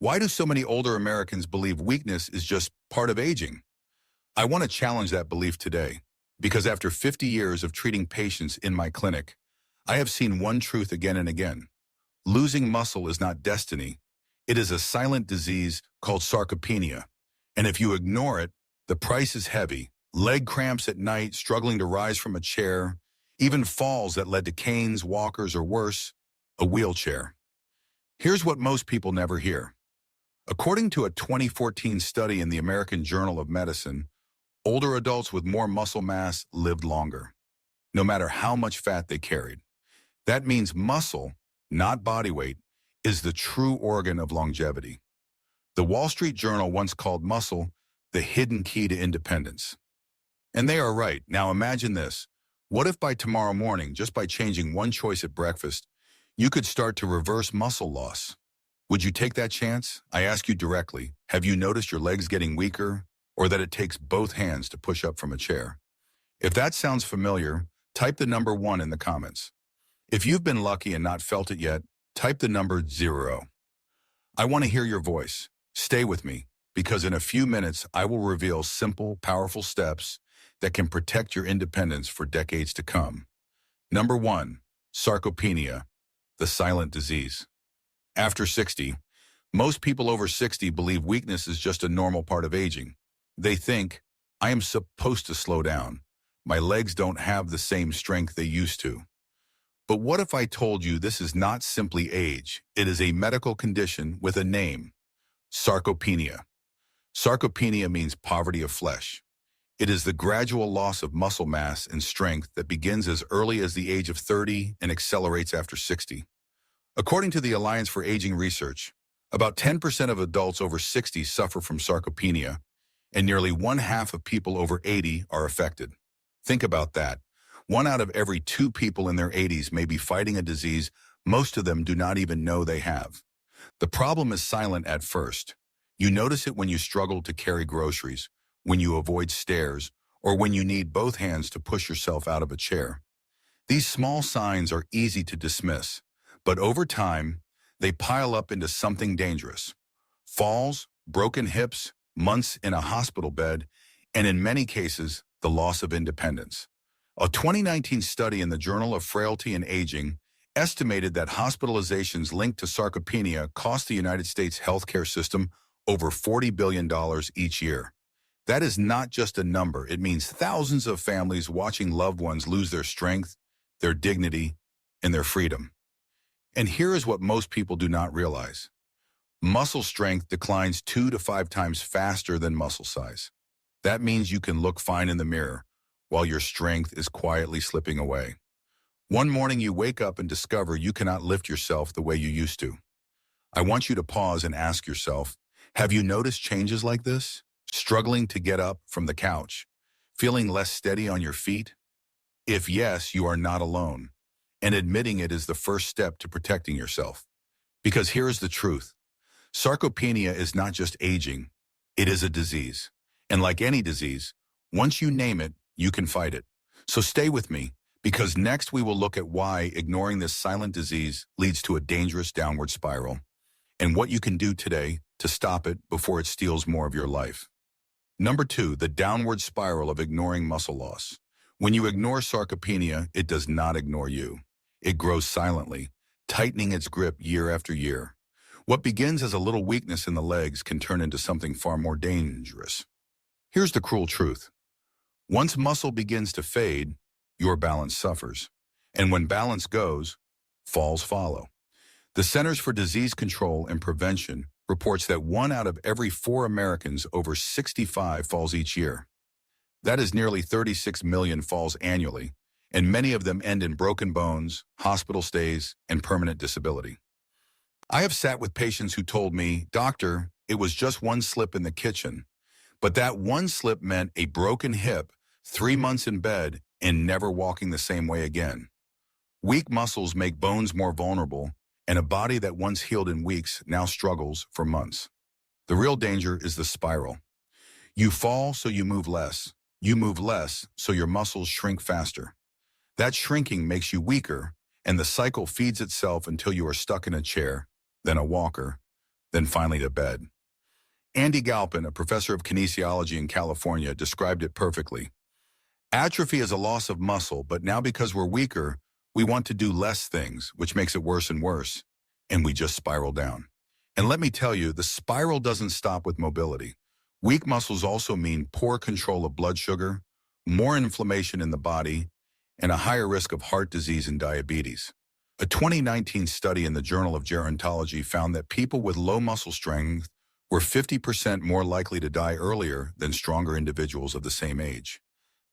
Why do so many older Americans believe weakness is just part of aging? I want to challenge that belief today, because after 50 years of treating patients in my clinic, I have seen one truth again and again. Losing muscle is not destiny. It is a silent disease called sarcopenia. And if you ignore it, the price is heavy. Leg cramps at night, struggling to rise from a chair, even falls that led to canes, walkers, or worse, a wheelchair. Here's what most people never hear. According to a 2014 study in the American Journal of Medicine, older adults with more muscle mass lived longer, no matter how much fat they carried. That means muscle, not body weight, is the true organ of longevity. The Wall Street Journal once called muscle the hidden key to independence. And they are right. Now imagine this. What if by tomorrow morning, just by changing one choice at breakfast, you could start to reverse muscle loss? Would you take that chance? I ask you directly, have you noticed your legs getting weaker, or that it takes both hands to push up from a chair? If that sounds familiar, type the number 1 in the comments. If you've been lucky and not felt it yet, type the number 0. I want to hear your voice. Stay with me, because in a few minutes I will reveal simple, powerful steps that can protect your independence for decades to come. Number 1, sarcopenia, the silent disease. After 60, most people over 60 believe weakness is just a normal part of aging. They think, I am supposed to slow down. My legs don't have the same strength they used to. But what if I told you this is not simply age? It is a medical condition with a name, sarcopenia. Sarcopenia means poverty of flesh. It is the gradual loss of muscle mass and strength that begins as early as the age of 30 and accelerates after 60. According to the Alliance for Aging Research, about 10% of adults over 60 suffer from sarcopenia, and nearly 1/2 of people over 80 are affected. Think about that. 1 out of every 2 people in their 80s may be fighting a disease most of them do not even know they have. The problem is silent at first. You notice it when you struggle to carry groceries, when you avoid stairs, or when you need both hands to push yourself out of a chair. These small signs are easy to dismiss, but over time, they pile up into something dangerous. Falls, broken hips, months in a hospital bed, and in many cases, the loss of independence. A 2019 study in the Journal of Frailty and Aging estimated that hospitalizations linked to sarcopenia cost the United States healthcare system over $40 billion each year. That is not just a number. It means thousands of families watching loved ones lose their strength, their dignity, and their freedom. And here is what most people do not realize. Muscle strength declines 2 to 5 times faster than muscle size. That means you can look fine in the mirror while your strength is quietly slipping away. One morning you wake up and discover you cannot lift yourself the way you used to. I want you to pause and ask yourself, have you noticed changes like this? Struggling to get up from the couch? Feeling less steady on your feet? If yes, you are not alone. And admitting it is the first step to protecting yourself. Because here is the truth. Sarcopenia is not just aging, it is a disease. And like any disease, once you name it, you can fight it. So stay with me, because next we will look at why ignoring this silent disease leads to a dangerous downward spiral, and what you can do today to stop it before it steals more of your life. Number 2, the downward spiral of ignoring muscle loss. When you ignore sarcopenia, it does not ignore you. It grows silently, tightening its grip year after year. What begins as a little weakness in the legs can turn into something far more dangerous. Here's the cruel truth. Once muscle begins to fade, your balance suffers. And when balance goes, falls follow. The Centers for Disease Control and Prevention reports that 1 out of every 4 Americans over 65 falls each year. That is nearly 36 million falls annually, and many of them end in broken bones, hospital stays, and permanent disability. I have sat with patients who told me, "Doctor, it was just one slip in the kitchen," but that one slip meant a broken hip, 3 months in bed, and never walking the same way again. Weak muscles make bones more vulnerable, and a body that once healed in weeks now struggles for months. The real danger is the spiral. You fall, so you move less. You move less, so your muscles shrink faster. That shrinking makes you weaker, and the cycle feeds itself until you are stuck in a chair, then a walker, then finally to bed. Andy Galpin, a professor of kinesiology in California, described it perfectly. Atrophy is a loss of muscle, but now because we're weaker, we want to do less things, which makes it worse and worse, and we just spiral down. And let me tell you, the spiral doesn't stop with mobility. Weak muscles also mean poor control of blood sugar, more inflammation in the body, and a higher risk of heart disease and diabetes. A 2019 study in the Journal of Gerontology found that people with low muscle strength were 50% more likely to die earlier than stronger individuals of the same age.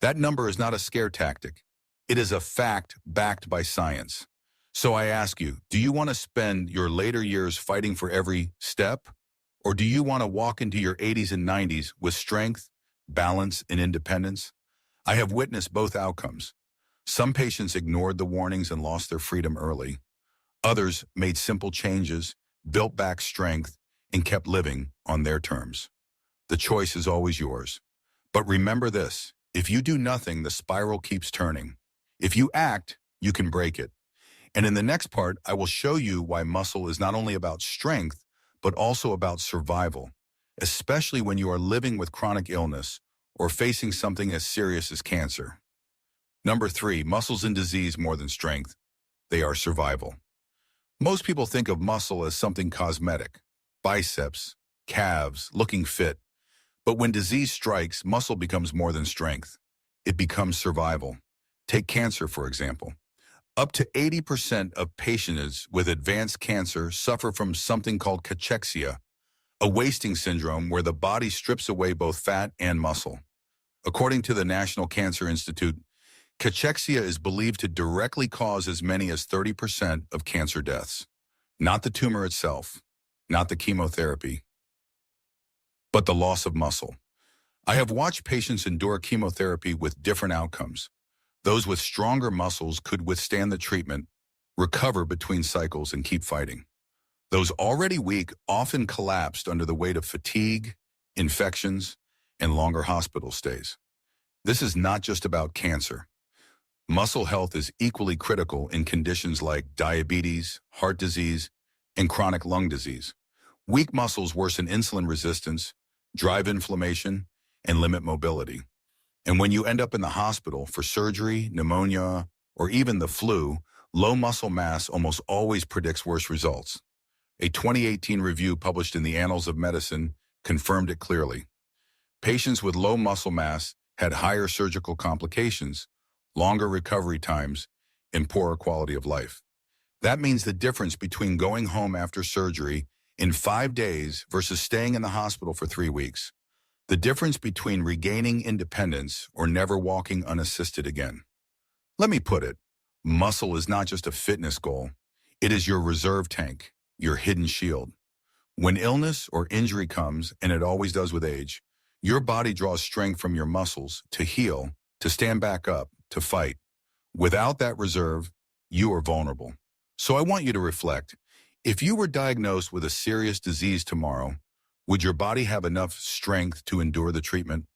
That number is not a scare tactic. It is a fact backed by science. So I ask you, do you want to spend your later years fighting for every step? Or do you want to walk into your 80s and 90s with strength, balance, and independence? I have witnessed both outcomes. Some patients ignored the warnings and lost their freedom early. Others made simple changes, built back strength, and kept living on their terms. The choice is always yours. But remember this, if you do nothing, the spiral keeps turning. If you act, you can break it. And in the next part, I will show you why muscle is not only about strength, but also about survival, especially when you are living with chronic illness or facing something as serious as cancer. Number 3, muscles in disease more than strength. They are survival. Most people think of muscle as something cosmetic, biceps, calves, looking fit. But when disease strikes, muscle becomes more than strength. It becomes survival. Take cancer, for example. Up to 80% of patients with advanced cancer suffer from something called cachexia, a wasting syndrome where the body strips away both fat and muscle. According to the National Cancer Institute, cachexia is believed to directly cause as many as 30% of cancer deaths. Not the tumor itself, not the chemotherapy, but the loss of muscle. I have watched patients endure chemotherapy with different outcomes. Those with stronger muscles could withstand the treatment, recover between cycles, and keep fighting. Those already weak often collapsed under the weight of fatigue, infections, and longer hospital stays. This is not just about cancer. Muscle health is equally critical in conditions like diabetes, heart disease, and chronic lung disease. Weak muscles worsen insulin resistance, drive inflammation, and limit mobility. And when you end up in the hospital for surgery, pneumonia, or even the flu, low muscle mass almost always predicts worse results. A 2018 review published in the Annals of Medicine confirmed it clearly. Patients with low muscle mass had higher surgical complications, longer recovery times, and poorer quality of life. That means the difference between going home after surgery in 5 days versus staying in the hospital for 3 weeks. The difference between regaining independence or never walking unassisted again. Let me put it, muscle is not just a fitness goal. It is your reserve tank, your hidden shield. When illness or injury comes, and it always does with age, your body draws strength from your muscles to heal, to stand back up, to fight. Without that reserve, you are vulnerable. So I want you to reflect. If you were diagnosed with a serious disease tomorrow, would your body have enough strength to endure the treatment?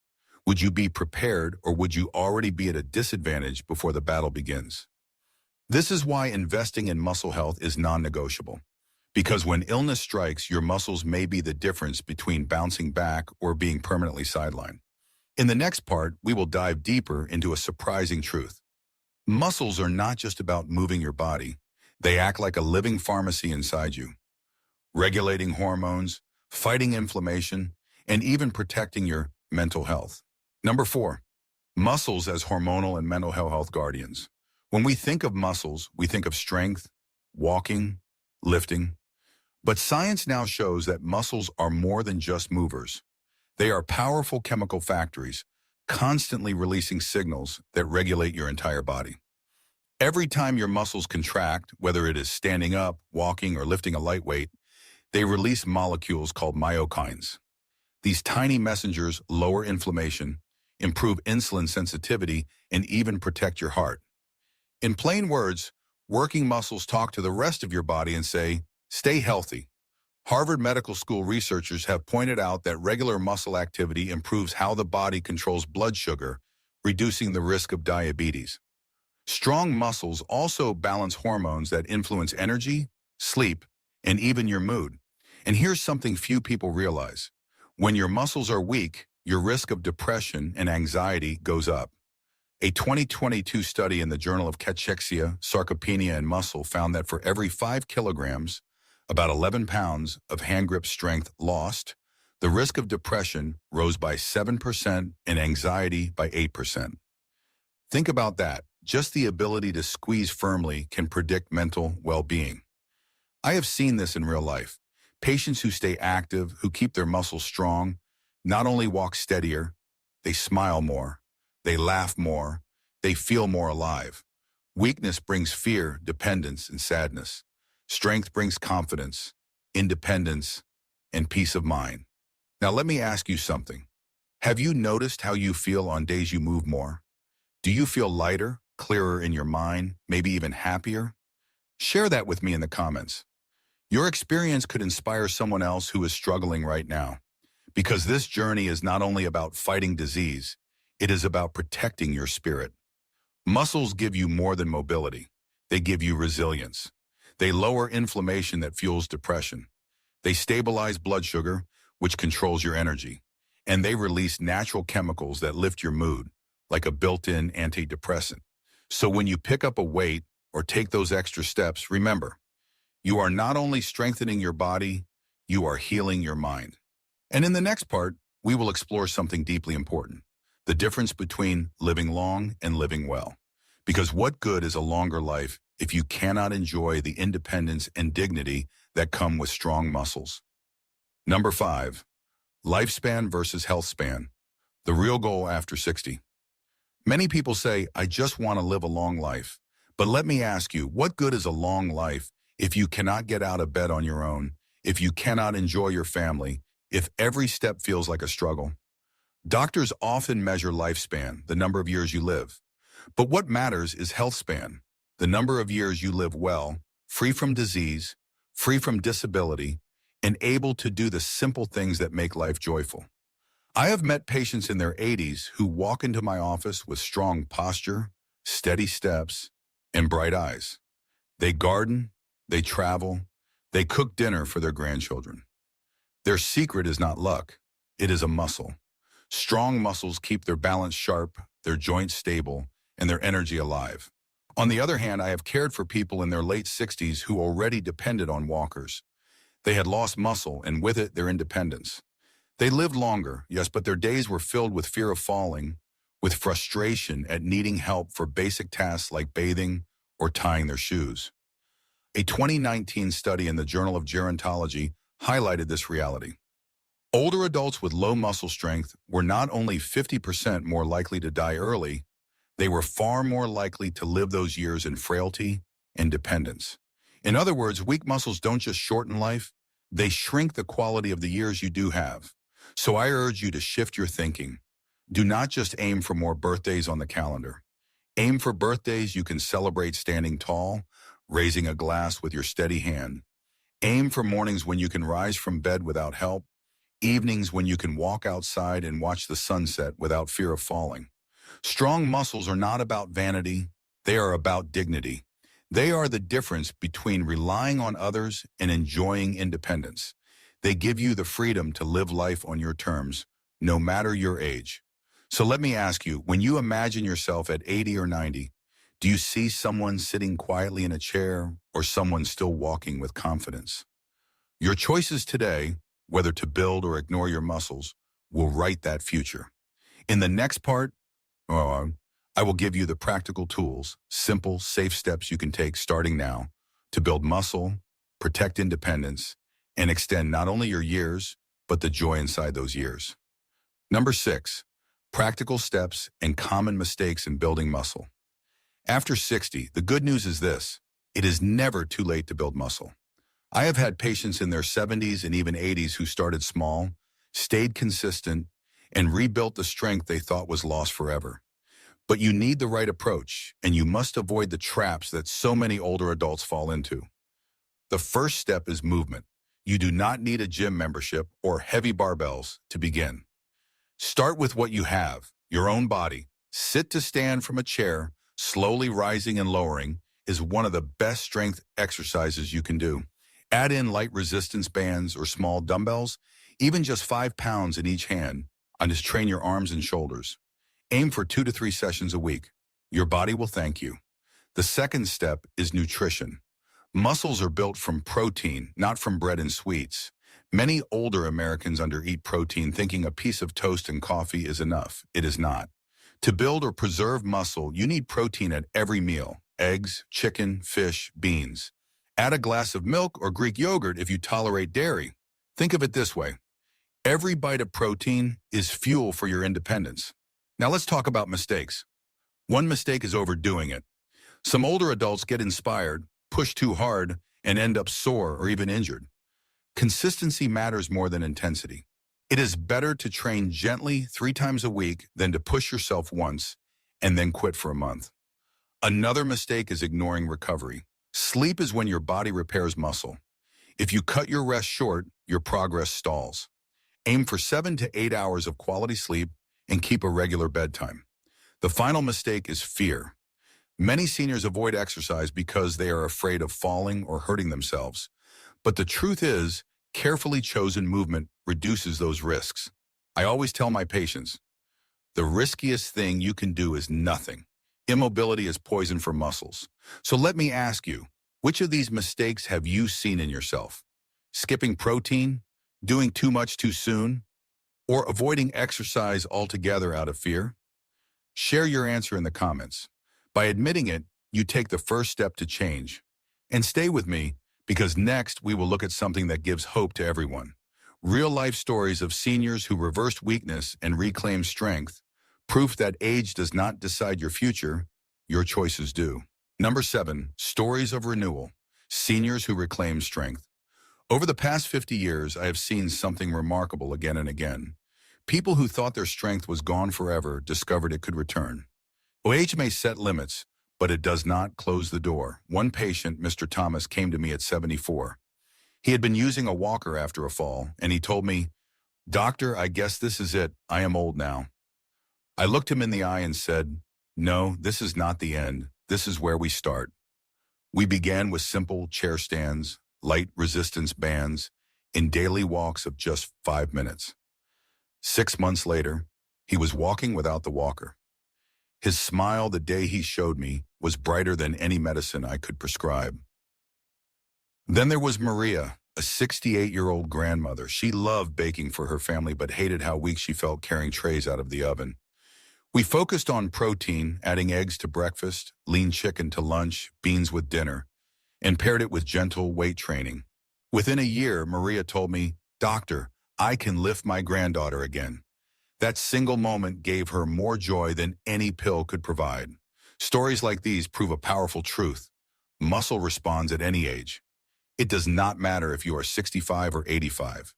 Would you be prepared, or would you already be at a disadvantage before the battle begins? This is why investing in muscle health is non-negotiable. Because when illness strikes, your muscles may be the difference between bouncing back or being permanently sidelined. In the next part, we will dive deeper into a surprising truth. Muscles are not just about moving your body. They act like a living pharmacy inside you, regulating hormones, fighting inflammation, and even protecting your mental health. Number 4, muscles as hormonal and mental health guardians. When we think of muscles, we think of strength, walking, lifting. But science now shows that muscles are more than just movers. They are powerful chemical factories, constantly releasing signals that regulate your entire body. Every time your muscles contract, whether it is standing up, walking, or lifting a light weight, they release molecules called myokines. These tiny messengers lower inflammation, improve insulin sensitivity, and even protect your heart. In plain words, working muscles talk to the rest of your body and say, stay healthy. Harvard Medical School researchers have pointed out that regular muscle activity improves how the body controls blood sugar, reducing the risk of diabetes. Strong muscles also balance hormones that influence energy, sleep, and even your mood. And here's something few people realize. When your muscles are weak, your risk of depression and anxiety goes up. A 2022 study in the Journal of Cachexia, Sarcopenia, and Muscle found that for every 5 kilograms, about 11 pounds of hand grip strength lost, the risk of depression rose by 7% and anxiety by 8%. Think about that. Just the ability to squeeze firmly can predict mental well-being. I have seen this in real life. Patients who stay active, who keep their muscles strong, not only walk steadier, they smile more, they laugh more, they feel more alive. Weakness brings fear, dependence, and sadness. Strength brings confidence, independence, and peace of mind. Now let me ask you something. Have you noticed how you feel on days you move more? Do you feel lighter, clearer in your mind, maybe even happier? Share that with me in the comments. Your experience could inspire someone else who is struggling right now. Because this journey is not only about fighting disease, it is about protecting your spirit. Muscles give you more than mobility. They give you resilience. They lower inflammation that fuels depression. They stabilize blood sugar, which controls your energy. And they release natural chemicals that lift your mood, like a built-in antidepressant. So when you pick up a weight or take those extra steps, remember, you are not only strengthening your body, you are healing your mind. And in the next part, we will explore something deeply important, the difference between living long and living well. Because what good is a longer life if you cannot enjoy the independence and dignity that come with strong muscles? Number 5, lifespan versus health span, the real goal after 60. Many people say, I just want to live a long life. But let me ask you, what good is a long life if you cannot get out of bed on your own, if you cannot enjoy your family, if every step feels like a struggle? Doctors often measure lifespan, the number of years you live. But what matters is health span, the number of years you live well, free from disease, free from disability, and able to do the simple things that make life joyful. I have met patients in their 80s who walk into my office with strong posture, steady steps, and bright eyes. They garden, they travel, they cook dinner for their grandchildren. Their secret is not luck, it is a muscle. Strong muscles keep their balance sharp, their joints stable, and their energy alive. On the other hand, I have cared for people in their late 60s who already depended on walkers. They had lost muscle, and with it, their independence. They lived longer, yes, but their days were filled with fear of falling, with frustration at needing help for basic tasks like bathing or tying their shoes. A 2019 study in the Journal of Gerontology highlighted this reality. Older adults with low muscle strength were not only 50% more likely to die early, they were far more likely to live those years in frailty and dependence. In other words, weak muscles don't just shorten life, they shrink the quality of the years you do have. So I urge you to shift your thinking. Do not just aim for more birthdays on the calendar. Aim for birthdays you can celebrate standing tall, raising a glass with your steady hand. Aim for mornings when you can rise from bed without help, evenings when you can walk outside and watch the sunset without fear of falling. Strong muscles are not about vanity, they are about dignity. They are the difference between relying on others and enjoying independence. They give you the freedom to live life on your terms, no matter your age. So let me ask you, when you imagine yourself at 80 or 90, do you see someone sitting quietly in a chair or someone still walking with confidence? Your choices today, whether to build or ignore your muscles, will write that future. In the next part, I will give you the practical tools, simple, safe steps you can take starting now to build muscle, protect independence, and extend not only your years, but the joy inside those years. Number 6, practical steps and common mistakes in building muscle. After 60, the good news is this: it is never too late to build muscle. I have had patients in their 70s and even 80s who started small, stayed consistent, and rebuilt the strength they thought was lost forever. But you need the right approach, and you must avoid the traps that so many older adults fall into. The first step is movement. You do not need a gym membership or heavy barbells to begin. Start with what you have, your own body. Sit to stand from a chair, slowly rising and lowering, is one of the best strength exercises you can do. Add in light resistance bands or small dumbbells, even just 5 pounds in each hand, and just train your arms and shoulders. Aim for 2 to 3 sessions a week. Your body will thank you. The second step is nutrition. Muscles are built from protein, not from bread and sweets. Many older Americans undereat protein thinking a piece of toast and coffee is enough. It is not. To build or preserve muscle, you need protein at every meal: eggs, chicken, fish, beans. Add a glass of milk or Greek yogurt if you tolerate dairy. Think of it this way: every bite of protein is fuel for your independence. Now let's talk about mistakes. One mistake is overdoing it. Some older adults get inspired, push too hard, and end up sore or even injured. Consistency matters more than intensity. It is better to train gently 3 times a week than to push yourself once and then quit for a month. Another mistake is ignoring recovery. Sleep is when your body repairs muscle. If you cut your rest short, your progress stalls. Aim for 7 to 8 hours of quality sleep and keep a regular bedtime. The final mistake is fear. Many seniors avoid exercise because they are afraid of falling or hurting themselves. But the truth is, carefully chosen movement reduces those risks. I always tell my patients, the riskiest thing you can do is nothing. Immobility is poison for muscles. So let me ask you, which of these mistakes have you seen in yourself? Skipping protein, doing too much too soon, or avoiding exercise altogether out of fear? Share your answer in the comments. By admitting it, you take the first step to change. And stay with me, because next we will look at something that gives hope to everyone. Real-life stories of seniors who reversed weakness and reclaimed strength, proof that age does not decide your future, your choices do. Number 7, stories of renewal. Seniors who reclaim strength. Over the past 50 years, I have seen something remarkable again and again. People who thought their strength was gone forever discovered it could return. Age may set limits, but it does not close the door. One patient, Mr. Thomas, came to me at 74. He had been using a walker after a fall, and he told me, "Doctor, I guess this is it. I am old now." I looked him in the eye and said, "No, this is not the end. This is where we start." We began with simple chair stands, light resistance bands, and daily walks of just 5 minutes. 6 months later, he was walking without the walker. His smile the day he showed me was brighter than any medicine I could prescribe. Then there was Maria, a 68-year-old grandmother. She loved baking for her family but hated how weak she felt carrying trays out of the oven. We focused on protein, adding eggs to breakfast, lean chicken to lunch, beans with dinner, and paired it with gentle weight training. Within a year, Maria told me, "Doctor, I can lift my granddaughter again." That single moment gave her more joy than any pill could provide. Stories like these prove a powerful truth. Muscle responds at any age. It does not matter if you are 65 or 85.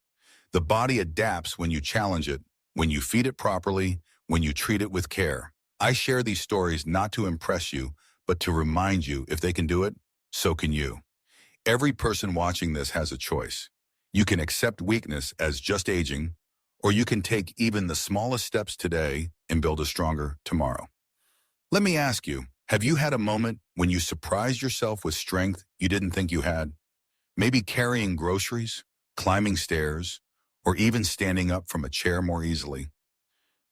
The body adapts when you challenge it, when you feed it properly, when you treat it with care. I share these stories not to impress you, but to remind you if they can do it, so can you. Every person watching this has a choice. You can accept weakness as just aging, or you can take even the smallest steps today and build a stronger tomorrow. Let me ask you, have you had a moment when you surprised yourself with strength you didn't think you had? Maybe carrying groceries, climbing stairs, or even standing up from a chair more easily.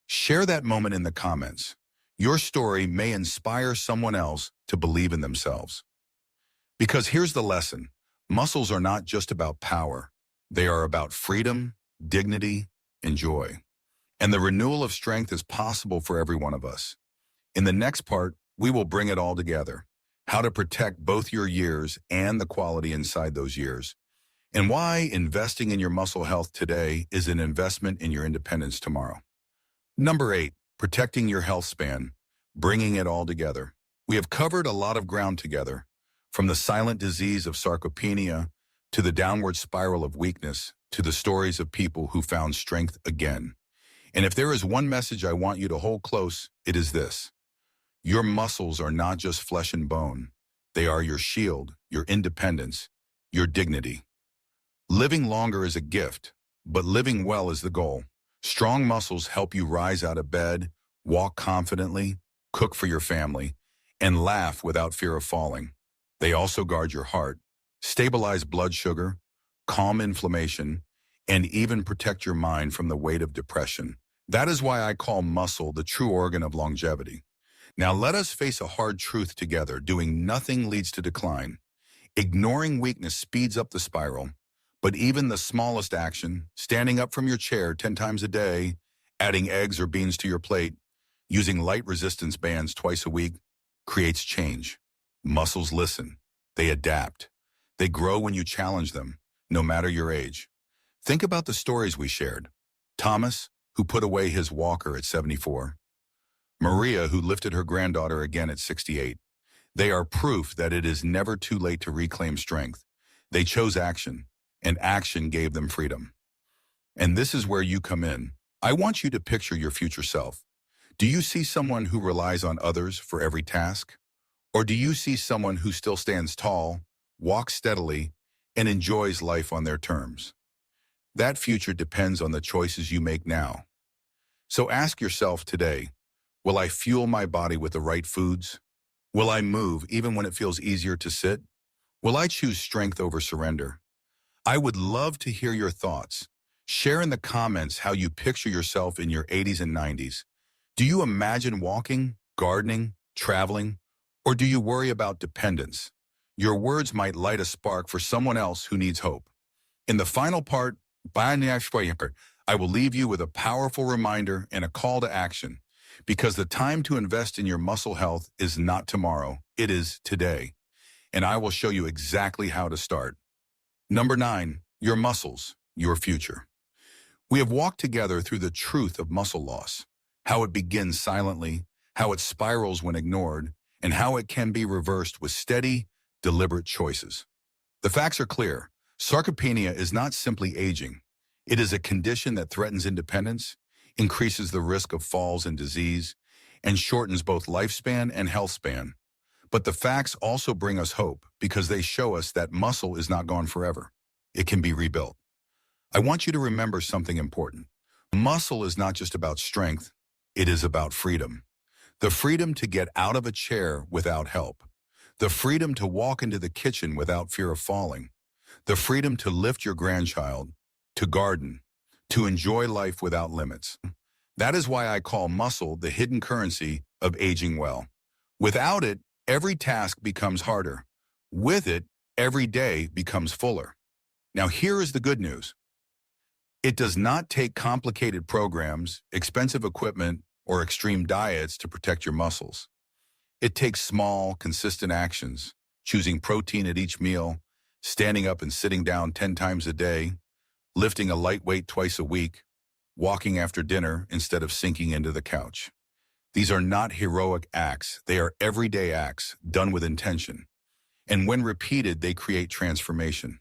Share that moment in the comments. Your story may inspire someone else to believe in themselves. Because here's the lesson. Muscles are not just about power. They are about freedom, dignity, and joy. And the renewal of strength is possible for every one of us. In the next part, we will bring it all together. How to protect both your years and the quality inside those years. And why investing in your muscle health today is an investment in your independence tomorrow. Number 8, protecting your health span, bringing it all together. We have covered a lot of ground together, from the silent disease of sarcopenia to the downward spiral of weakness, to the stories of people who found strength again. And if there is one message I want you to hold close, it is this. Your muscles are not just flesh and bone. They are your shield, your independence, your dignity. Living longer is a gift, but living well is the goal. Strong muscles help you rise out of bed, walk confidently, cook for your family, and laugh without fear of falling. They also guard your heart, stabilize blood sugar, calm inflammation, and even protect your mind from the weight of depression. That is why I call muscle the true organ of longevity. Now let us face a hard truth together. Doing nothing leads to decline. Ignoring weakness speeds up the spiral. But even the smallest action, standing up from your chair 10 times a day, adding eggs or beans to your plate, using light resistance bands twice a week, creates change. Muscles listen. They adapt. They grow when you challenge them, no matter your age. Think about the stories we shared. Thomas, who put away his walker at 74. Maria, who lifted her granddaughter again at 68. They are proof that it is never too late to reclaim strength. They chose action, and action gave them freedom. And this is where you come in. I want you to picture your future self. Do you see someone who relies on others for every task? Or do you see someone who still stands tall, walks steadily, and enjoys life on their terms? That future depends on the choices you make now. So ask yourself today, will I fuel my body with the right foods? Will I move even when it feels easier to sit? Will I choose strength over surrender? I would love to hear your thoughts. Share in the comments how you picture yourself in your 80s and 90s. Do you imagine walking, gardening, traveling, or do you worry about dependence? Your words might light a spark for someone else who needs hope. In the final part, I will leave you with a powerful reminder and a call to action, because the time to invest in your muscle health is not tomorrow, it is today. And I will show you exactly how to start. Number 9, your muscles, your future. We have walked together through the truth of muscle loss, how it begins silently, how it spirals when ignored, and how it can be reversed with steady, deliberate choices. The facts are clear. Sarcopenia is not simply aging. It is a condition that threatens independence, increases the risk of falls and disease, and shortens both lifespan and health span. But the facts also bring us hope because they show us that muscle is not gone forever. It can be rebuilt. I want you to remember something important. Muscle is not just about strength, it is about freedom. The freedom to get out of a chair without help. The freedom to walk into the kitchen without fear of falling. The freedom to lift your grandchild, to garden, to enjoy life without limits. That is why I call muscle the hidden currency of aging well. Without it, every task becomes harder. With it, every day becomes fuller. Now here is the good news. It does not take complicated programs, expensive equipment, or extreme diets to protect your muscles. It takes small, consistent actions, choosing protein at each meal, standing up and sitting down 10 times a day, lifting a light weight twice a week, walking after dinner instead of sinking into the couch. These are not heroic acts. They are everyday acts done with intention. And when repeated, they create transformation.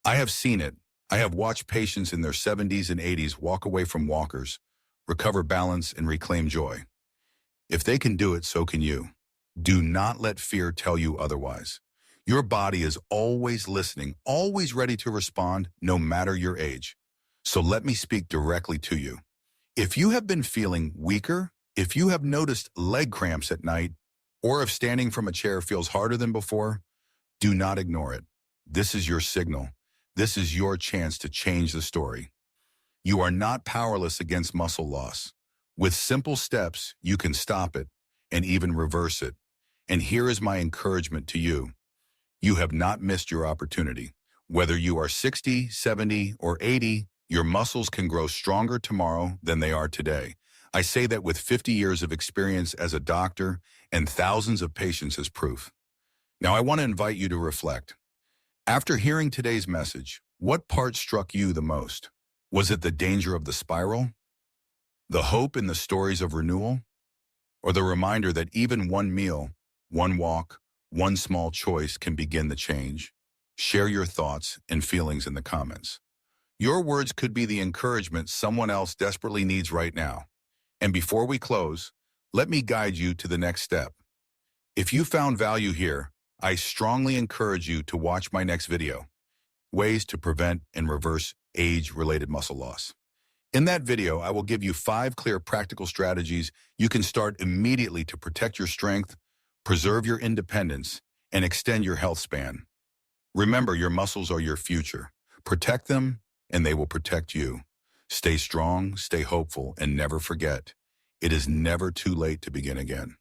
I have seen it. I have watched patients in their 70s and 80s walk away from walkers, recover balance, and reclaim joy. If they can do it, so can you. Do not let fear tell you otherwise. Your body is always listening, always ready to respond, no matter your age. So let me speak directly to you. If you have been feeling weaker, if you have noticed leg cramps at night, or if standing from a chair feels harder than before, do not ignore it. This is your signal. This is your chance to change the story. You are not powerless against muscle loss. With simple steps, you can stop it and even reverse it. And here is my encouragement to you. You have not missed your opportunity. Whether you are 60, 70, or 80, your muscles can grow stronger tomorrow than they are today. I say that with 50 years of experience as a doctor and thousands of patients as proof. Now I want to invite you to reflect. After hearing today's message, what part struck you the most? Was it the danger of the spiral? The hope in the stories of renewal? Or the reminder that even one meal, one walk, one small choice can begin the change? Share your thoughts and feelings in the comments. Your words could be the encouragement someone else desperately needs right now. And before we close, let me guide you to the next step. If you found value here, I strongly encourage you to watch my next video, Ways to Prevent and Reverse Age-Related Muscle Loss. In that video, I will give you 5 clear practical strategies you can start immediately to protect your strength, preserve your independence, and extend your health span. Remember, your muscles are your future. Protect them, and they will protect you. Stay strong, stay hopeful, and never forget, it is never too late to begin again.